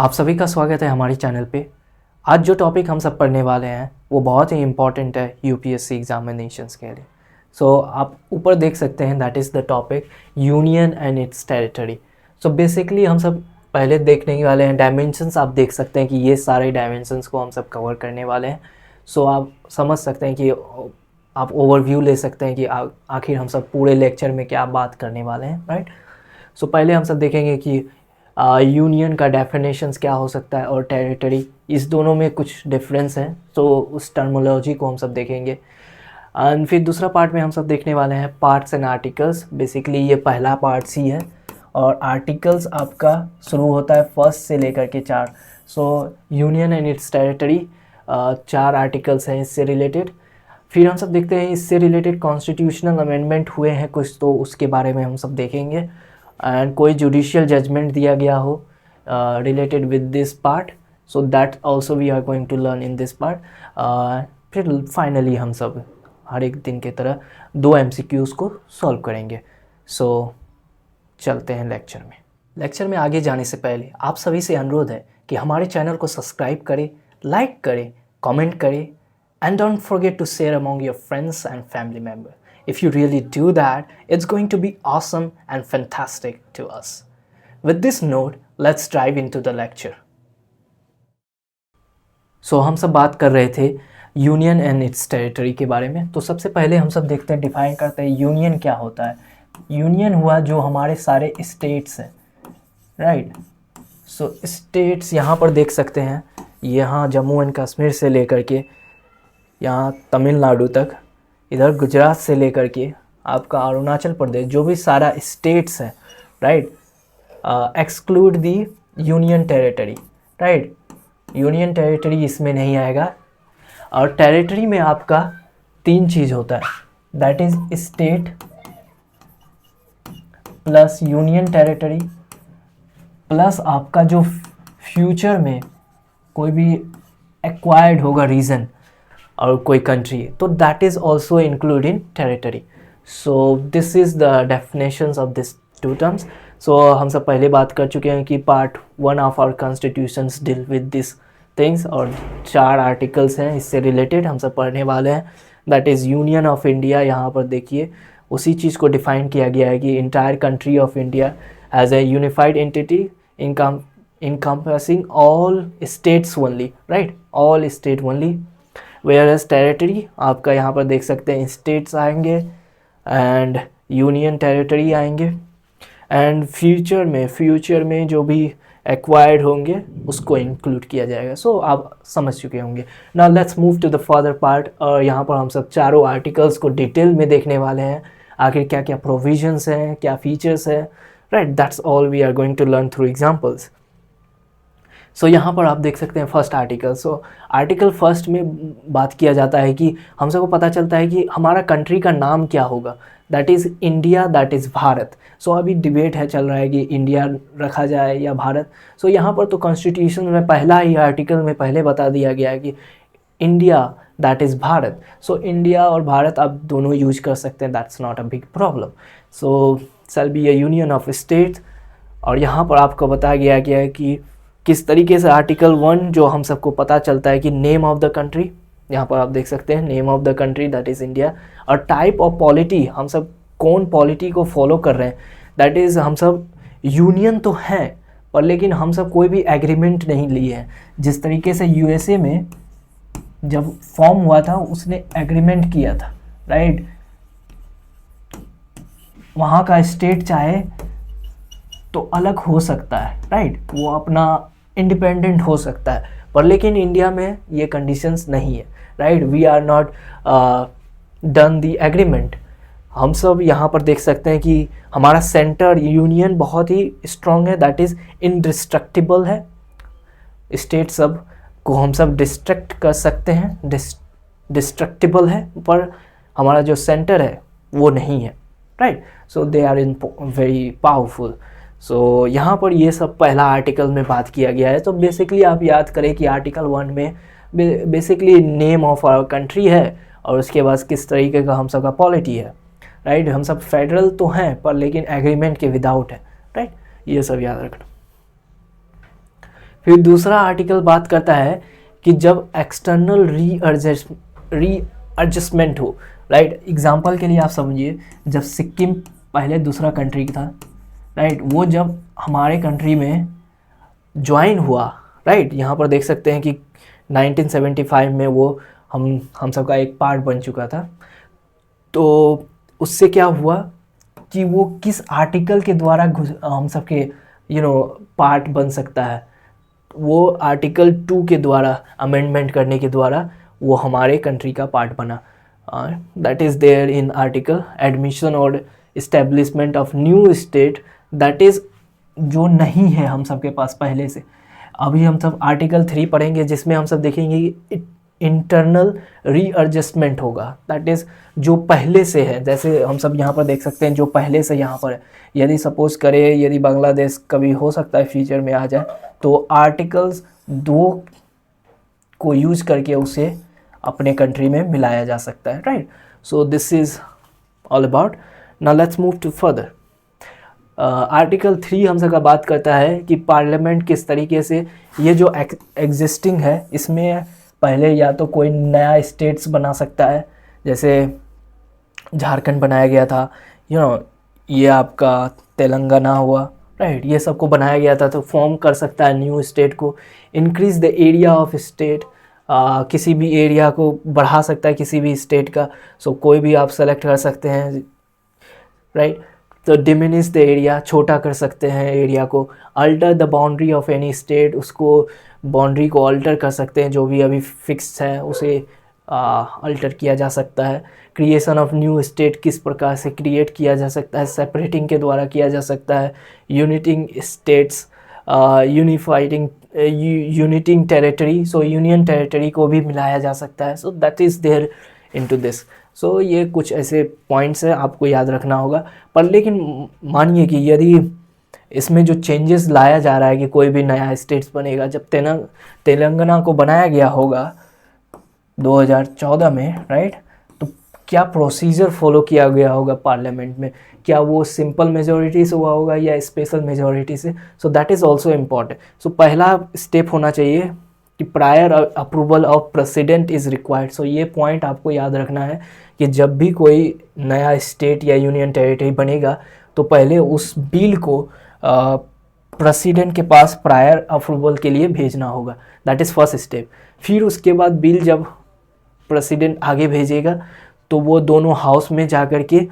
आप सभी का स्वागत है हमारे चैनल पे। आज जो टॉपिक हम सब पढ़ने वाले हैं वो बहुत ही इम्पॉर्टेंट है यूपीएससी एग्जामिनेशंस के लिए। आप ऊपर देख सकते हैं, that is the topic union and its territory. Basically हम सब पहले देखने वाले हैं डायमेंशंस। आप देख सकते हैं कि ये सारे डायमेंशंस को हम सब कवर करने वाले हैं। आप समझ सकते हैं कि आप ओवरव्यू ले सकते हैं कि आखिर हम सब पूरे लेक्चर में क्या बात करने वाले हैं, राइट। पहले हम सब देखेंगे कि यूनियन का डेफिनेशंस क्या हो सकता है और टेरिटरी, इस दोनों में कुछ डिफरेंस है। उस टर्मोलॉजी को हम सब देखेंगे। एंड फिर दूसरा पार्ट में हम सब देखने वाले हैं पार्ट्स एंड आर्टिकल्स। बेसिकली ये पहला पार्ट ही है और आर्टिकल्स आपका शुरू होता है फर्स्ट से लेकर के 4। Union and its territory 4 articles हैं इससे रिलेटेड। फिर हम सब देखते हैं इससे रिलेटेड कॉन्स्टिट्यूशनल अमेंडमेंट हुए हैं कुछ, तो उसके बारे में हम सब देखेंगे। एंड कोई जुडिशियल जजमेंट दिया गया हो related with this part, so that also we are going to learn in this part. फिर फाइनली हम सब हर एक दिन की तरह 2 MCQs को सॉल्व करेंगे। चलते हैं लेक्चर में आगे जाने से पहले आप सभी से अनुरोध है कि हमारे चैनल को सब्सक्राइब करें, लाइक करें, कमेंट करें, and don't forget to share among your friends and family members. If you really do that, it's going to be awesome and fantastic to us. With this note, let's dive into the lecture. हम सब बात कर रहे थे union and its territory के बारे में। तो सबसे पहले हम सब देखते हैं, डिफाइन करते हैं यूनियन क्या होता है। यूनियन हुआ जो हमारे सारे स्टेट्स हैं, राइट। स्टेट्स यहाँ पर देख सकते हैं, यहाँ जम्मू एंड कश्मीर से लेकर के यहाँ तमिलनाडु तक, इधर गुजरात से लेकर के आपका अरुणाचल प्रदेश, जो भी सारा स्टेट्स है, right, exclude the union territory, right. Union territory इसमें नहीं आएगा। और टेरिटरी में आपका 3 चीज़ होता है, that is state plus union territory plus आपका जो फ्यूचर में कोई भी एक्वायर्ड होगा रीजन और कोई कंट्री, तो that is also include in territory. This is the definitions of this 2 terms. हम सब पहले बात कर चुके हैं कि part 1 of our constitutions deal with this things, और 4 आर्टिकल्स हैं इससे रिलेटेड हम सब पढ़ने वाले हैं। That is union of India. यहाँ पर देखिए उसी चीज़ को डिफाइन किया गया है कि entire country of India as a unified entity encompassing all states only, right, all state only, whereas territory आपका यहाँ पर देख सकते हैं states आएंगे and union territory आएंगे, and फ्यूचर में जो भी एक्वायर्ड होंगे उसको इंक्लूड किया जाएगा। आप समझ चुके होंगे। Now let's move to the further part. और यहाँ पर हम सब चारों आर्टिकल्स को डिटेल में देखने वाले हैं, आखिर क्या क्या प्रोविजंस हैं, क्या फीचर्स हैं, right. That's all we are going to learn through examples. यहाँ पर आप देख सकते हैं फर्स्ट आर्टिकल। आर्टिकल फर्स्ट में बात किया जाता है कि हम सबको पता चलता है कि हमारा कंट्री का नाम क्या होगा, that is India, that is Bharat. अभी डिबेट है चल रहा है कि इंडिया रखा जाए या भारत। यहाँ पर तो कॉन्स्टिट्यूशन में पहला ही आर्टिकल में पहले बता दिया गया है कि India that is Bharat. India और भारत आप दोनों यूज कर सकते हैं, that's not a big problem. Shall be a union of states. और यहाँ पर आपको बताया गया है कि किस तरीके से आर्टिकल 1 जो हम सबको पता चलता है कि नेम ऑफ द कंट्री, यहाँ पर आप देख सकते हैं name of the country that is India. और टाइप ऑफ पॉलिटी, हम सब कौन पॉलिटी को फॉलो कर रहे हैं, दैट इज़ हम सब यूनियन तो हैं पर लेकिन हम सब कोई भी एग्रीमेंट नहीं लिए हैं। जिस तरीके से यूएसए में जब फॉर्म हुआ था उसने एग्रीमेंट किया था, राइट। वहाँ का स्टेट चाहे तो अलग हो सकता है, राइट, वो अपना इंडिपेंडेंट हो सकता है, पर लेकिन इंडिया में ये कंडीशंस नहीं है, right. We are not done the agreement. हम सब यहाँ पर देख सकते हैं कि हमारा सेंटर यूनियन बहुत ही स्ट्रॉन्ग है, दैट इज़ इंडिस्ट्रक्टिबल है। स्टेट सब को हम सब डिस्ट्रक्ट कर सकते हैं, डिस्ट्रक्टिबल है, पर हमारा जो सेंटर है वो नहीं है, right. They are in very powerful. यहाँ पर ये सब पहला आर्टिकल में बात किया गया है। बेसिकली आप याद करें कि आर्टिकल 1 में basically name of our country है और उसके बाद किस तरीके का हम सब का पॉलिटी है, राइट। हम सब फेडरल तो हैं पर लेकिन एग्रीमेंट के विदाउट है, राइट। ये सब याद रखना। फिर दूसरा आर्टिकल बात करता है कि जब एक्सटर्नल रीएडजस्टमेंट हो, राइट। एग्जांपल के लिए आप समझिए, जब सिक्किम पहले दूसरा कंट्री था, राइट, वो जब हमारे कंट्री में ज्वाइन हुआ, राइट, यहाँ पर देख सकते हैं कि 1975 में वो हम सबका एक पार्ट बन चुका था। तो उससे क्या हुआ कि वो किस आर्टिकल के द्वारा हम सबके पार्ट बन सकता है, वो आर्टिकल 2 के द्वारा अमेंडमेंट करने के द्वारा वो हमारे कंट्री का पार्ट बना। That is there in article admission और establishment of new state, that is जो नहीं है हम सबके पास पहले से। अभी हम सब आर्टिकल 3 पढ़ेंगे जिसमें हम सब देखेंगे कि इंटरनल रीएडजस्टमेंट होगा, दैट इज़ जो पहले से है। जैसे हम सब यहाँ पर देख सकते हैं जो पहले से यहाँ पर है, यदि सपोज करें यदि बांग्लादेश कभी हो सकता है फ्यूचर में आ जाए, तो आर्टिकल्स 2 को यूज करके उसे अपने कंट्री में मिलाया जा सकता है, right. So this is all about. Now let's move to further. Article 3 हम सबका बात करता है कि पार्लियामेंट किस तरीके से ये जो एग्जिस्टिंग है इसमें पहले या तो कोई नया स्टेट्स बना सकता है, जैसे झारखंड बनाया गया था, ये आपका तेलंगाना हुआ, राइट, ये सबको बनाया गया था, तो फॉर्म कर सकता है न्यू स्टेट को। Increase the area of state, किसी भी एरिया को बढ़ा सकता है किसी भी स्टेट का, सो कोई भी आप सेलेक्ट कर सकते हैं, राइट। तो डिमिनिश द एरिया, छोटा कर सकते हैं एरिया को। Alter the boundary of any state, उसको बाउंड्री को अल्टर कर सकते हैं, जो भी अभी फिक्स है उसे अल्टर किया जा सकता है। क्रिएशन ऑफ न्यू स्टेट किस प्रकार से क्रिएट किया जा सकता है, सेपरेटिंग के द्वारा किया जा सकता है। Uniting states, uniting territory, so union territory को भी मिलाया जा सकता है। So that is there into this. So ये कुछ ऐसे पॉइंट्स हैं आपको याद रखना होगा। पर लेकिन मानिए कि यदि इसमें जो चेंजेस लाया जा रहा है कि कोई भी नया स्टेट्स बनेगा, जब तेलंगाना को बनाया गया होगा 2014 में, राइट, तो क्या प्रोसीजर फॉलो किया गया होगा पार्लियामेंट में, क्या वो सिंपल मेजॉरिटी से हुआ होगा या स्पेशल मेजॉरिटी से, so that is also important. So पहला स्टेप होना चाहिए कि prior approval of president is required. So ये पॉइंट आपको याद रखना है कि जब भी कोई नया स्टेट या यूनियन टेरिटरी बनेगा तो पहले उस बिल को प्रेसिडेंट के पास प्रायर अप्रूवल के लिए भेजना होगा, दैट इज़ फर्स्ट स्टेप। फिर उसके बाद बिल जब प्रेसिडेंट आगे भेजेगा तो वो दोनों हाउस में जाकर के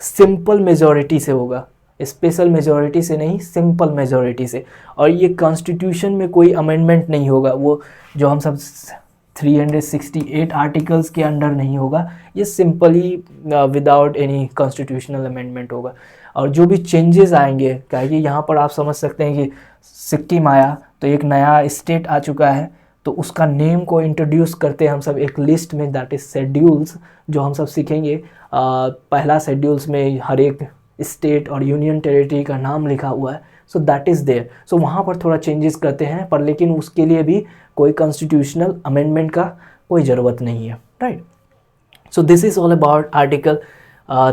सिंपल मेजॉरिटी से होगा, स्पेशल मेजॉरिटी से नहीं, सिंपल मेजॉरिटी से। और ये कॉन्स्टिट्यूशन में कोई अमेंडमेंट नहीं होगा, वो जो हम सब 368 आर्टिकल्स के अंडर नहीं होगा, ये simply without any constitutional amendment होगा। और जो भी चेंजेस आएंगे, क्या कि यहाँ पर आप समझ सकते हैं कि सिक्किम आया तो एक नया स्टेट आ चुका है, तो उसका नेम को इंट्रोड्यूस करते हैं हम सब एक लिस्ट में, दैट इज़ शेड्यूल्स, जो हम सब सीखेंगे। पहला शेड्यूल्स में हर एक स्टेट और यूनियन टेरिटरी का नाम लिखा हुआ है, सो दैट इज़ देयर। सो वहाँ पर थोड़ा चेंजेस करते हैं, पर लेकिन उसके लिए भी कोई कॉन्स्टिट्यूशनल अमेंडमेंट का कोई ज़रूरत नहीं है, right. So this is all about article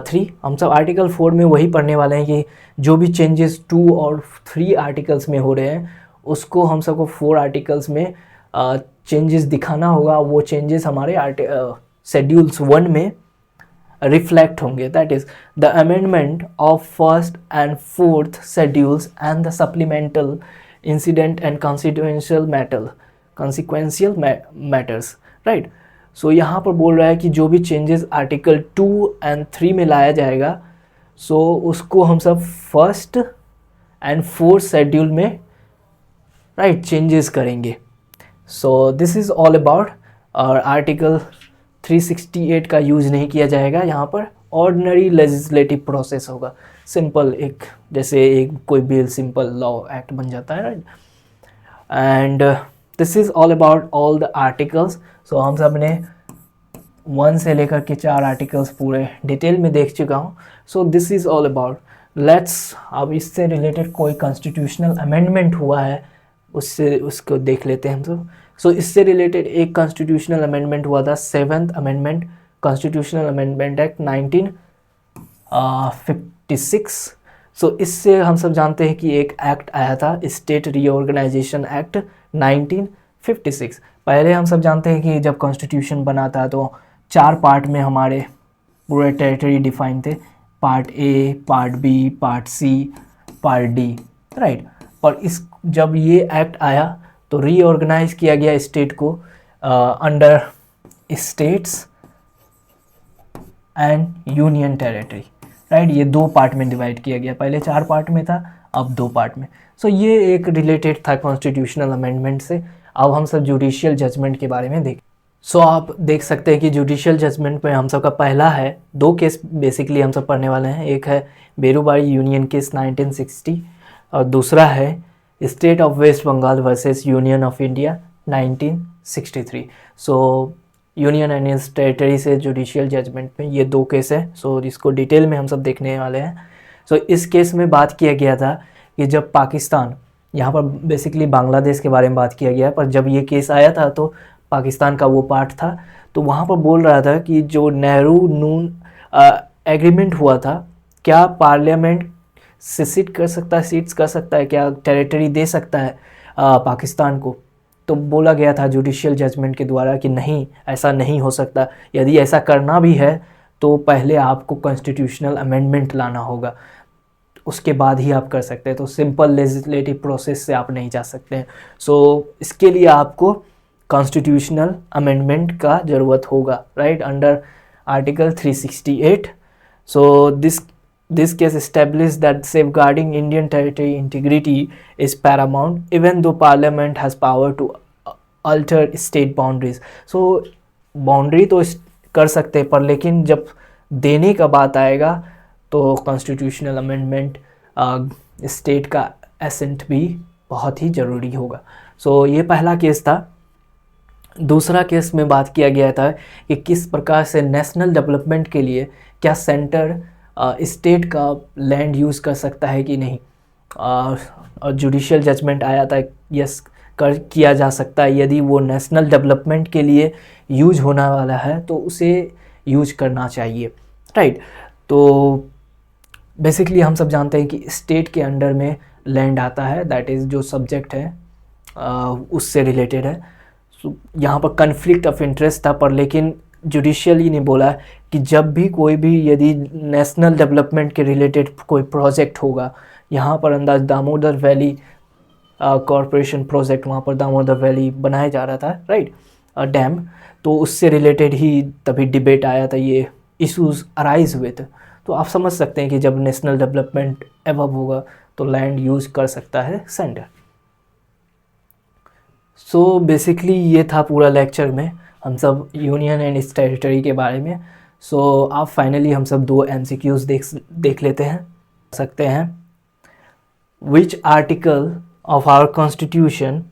3। हम सब आर्टिकल 4 में वही पढ़ने वाले हैं कि जो भी चेंजेस 2 और 3 आर्टिकल्स में हो रहे हैं उसको हम सबको 4 आर्टिकल्स में चेंजेस दिखाना होगा। वो चेंजेस हमारे शेड्यूल्स 1 में रिफ्लेक्ट होंगे, that is the amendment of first and fourth schedules and the supplemental incident and consequential matters, right. So यहाँ पर बोल रहा है कि जो भी चेंजेस आर्टिकल 2 एंड 3 में लाया जाएगा, सो उसको हम सब फर्स्ट एंड फोर्थ शेड्यूल में, राइट, चेंजेस करेंगे। सो दिस इज़ ऑल अबाउट। और आर्टिकल 368 का यूज़ नहीं किया जाएगा यहाँ पर, ऑर्डिनरी लेजिस्लेटिव प्रोसेस होगा, सिंपल एक जैसे एक कोई बिल सिंपल लॉ एक्ट बन जाता है, right. And this is all about all the articles. So हम सब ने 1 से लेकर के 4 आर्टिकल्स पूरे डिटेल में देख चुका हूँ। सो this is all about. Let's अब इससे रिलेटेड कोई कॉन्स्टिट्यूशनल अमेंडमेंट हुआ है उसको देख लेते हैं हम सब। सो इससे रिलेटेड एक कॉन्स्टिट्यूशनल अमेंडमेंट हुआ था, 7th amendment, constitutional amendment act 1956। सो इससे हम सब जानते हैं कि एक एक्ट आया था, स्टेट रीऑर्गेनाइजेशन एक्ट 1956। पहले हम सब जानते हैं कि जब कॉन्स्टिट्यूशन बना था तो 4 पार्ट में हमारे पूरे टेरिटरी डिफाइन थे, part A, part B, part C, part D, right. और इस जब ये एक्ट आया तो रीऑर्गेनाइज किया गया स्टेट को under states and union territory, right. ये 2 पार्ट में डिवाइड किया गया, पहले 4 पार्ट में था, अब 2 पार्ट में। सो ये एक रिलेटेड था कॉन्स्टिट्यूशनल अमेंडमेंट से। अब हम सब जुडिशियल जजमेंट के बारे में देखें। सो आप देख सकते हैं कि जुडिशियल जजमेंट में हम सब का पहला है, 2 केस बेसिकली हम सब पढ़ने वाले हैं। एक है बेरूबारी यूनियन केस 1960 और दूसरा है state of West Bengal versus union of India 1963। So union and its territory से जुडिशियल जजमेंट में ये 2 केस है। सो इसको डिटेल में हम सब देखने वाले हैं। सो इस केस में बात किया गया था कि जब पाकिस्तान, यहाँ पर बेसिकली बांग्लादेश के बारे में बात किया गया है, पर जब ये केस आया था तो पाकिस्तान का वो पार्ट था, तो वहाँ पर बोल रहा था कि जो नेहरू नून एग्रीमेंट हुआ था, क्या पार्लियामेंट से सीट्स कर सकता है, क्या टेरिटरी दे सकता है पाकिस्तान को। तो बोला गया था जुडिशियल जजमेंट के द्वारा कि नहीं, ऐसा नहीं हो सकता। यदि ऐसा करना भी है तो पहले आपको कॉन्स्टिट्यूशनल अमेंडमेंट लाना होगा, उसके बाद ही आप कर सकते हैं। तो सिंपल लेजिस्लेटिव प्रोसेस से आप नहीं जा सकते हैं। सो इसके लिए आपको कॉन्स्टिट्यूशनल अमेंडमेंट का ज़रूरत होगा, right, under article 368। So this case established that safeguarding Indian territory integrity is paramount even though parliament has power to alter state boundaries। so boundary तो कर सकते हैं, पर लेकिन जब देने का बात आएगा तो कॉन्स्टिट्यूशनल अमेंडमेंट स्टेट का एसेंट भी बहुत ही ज़रूरी होगा। सो ये पहला केस था। दूसरा केस में बात किया गया था कि किस प्रकार से नेशनल डेवलपमेंट के लिए क्या सेंटर स्टेट का लैंड यूज़ कर सकता है कि नहीं। और जुडिशियल जजमेंट आया था यस किया जा सकता है, यदि वो नेशनल डेवलपमेंट के लिए यूज होने वाला है तो उसे यूज करना चाहिए, राइट। तो बेसिकली हम सब जानते हैं कि स्टेट के अंडर में लैंड आता है, दैट इज़ जो सब्जेक्ट है उससे रिलेटेड है। यहाँ पर कन्फ्लिक्ट ऑफ इंटरेस्ट था, पर लेकिन जुडिशियली ने बोला कि जब भी कोई भी यदि नेशनल डेवलपमेंट के रिलेटेड कोई प्रोजेक्ट होगा, यहाँ पर अंदाज दामोदर वैली कॉरपोरेशन प्रोजेक्ट, वहाँ पर दामोदर वैली बनाया जा रहा था, राइट, डैम, तो उससे रिलेटेड ही तभी डिबेट आया था, ये इश्यूज अराइज हुए थे। तो आप समझ सकते हैं कि जब नेशनल डेवलपमेंट एवब होगा तो लैंड यूज़ कर सकता है सेंटर। सो बेसिकली ये था पूरा लेक्चर में हम सब यूनियन एंड इट्स टेरिटरी के बारे में। सो आप फाइनली हम सब 2 MCQs देख लेते हैं सकते हैं। Which article of our constitution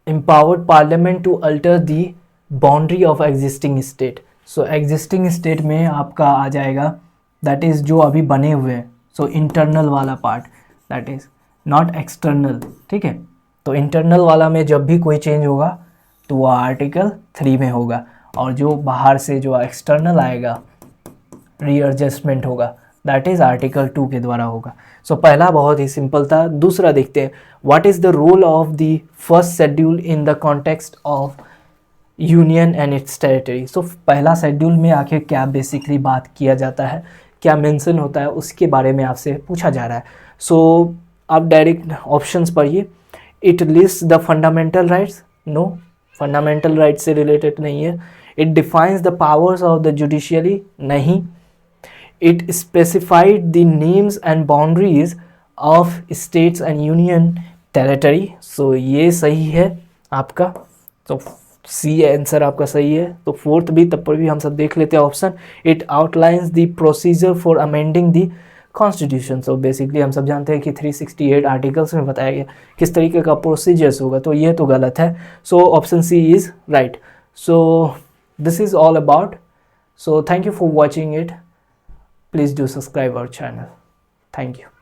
empowered parliament to alter the boundary of existing state। So existing state में आपका आ जाएगा दैट इज़ जो अभी बने हुए हैं, सो इंटरनल वाला part, that is not external, ठीक है। तो इंटरनल वाला में जब भी कोई चेंज होगा तो वह आर्टिकल 3 में होगा, और जो बाहर से जो एक्सटर्नल आएगा रीएडजस्टमेंट होगा दैट इज़ आर्टिकल 2 के द्वारा होगा। सो पहला बहुत ही सिंपल था। दूसरा देखते हैं, what is the role of the first schedule in the context of union and its territory. So पहला शेड्यूल में आखिर क्या बेसिकली बात किया जाता है, क्या मेंशन होता है, उसके बारे में आपसे पूछा जा रहा है। सो आप डायरेक्ट ऑप्शंस पढ़िए। It list the fundamental rights, no, fundamental right से रिलेटेड नहीं है। It defines the powers of the judiciary, नहीं। It specified the names and boundaries of states and union territory. So ये सही है आपका, तो सी आंसर आपका सही है। तो फोर्थ भी, तब पर भी हम सब देख लेते हैं option. It outlines the procedure for amending the constitution. So basically हम सब जानते हैं कि 368 आर्टिकल्स में बताया गया किस तरीके का प्रोसीजर्स होगा, तो ये तो गलत है। So option C is right. So this is all about. So thank you for watching it. Please do subscribe our channel. Thank you.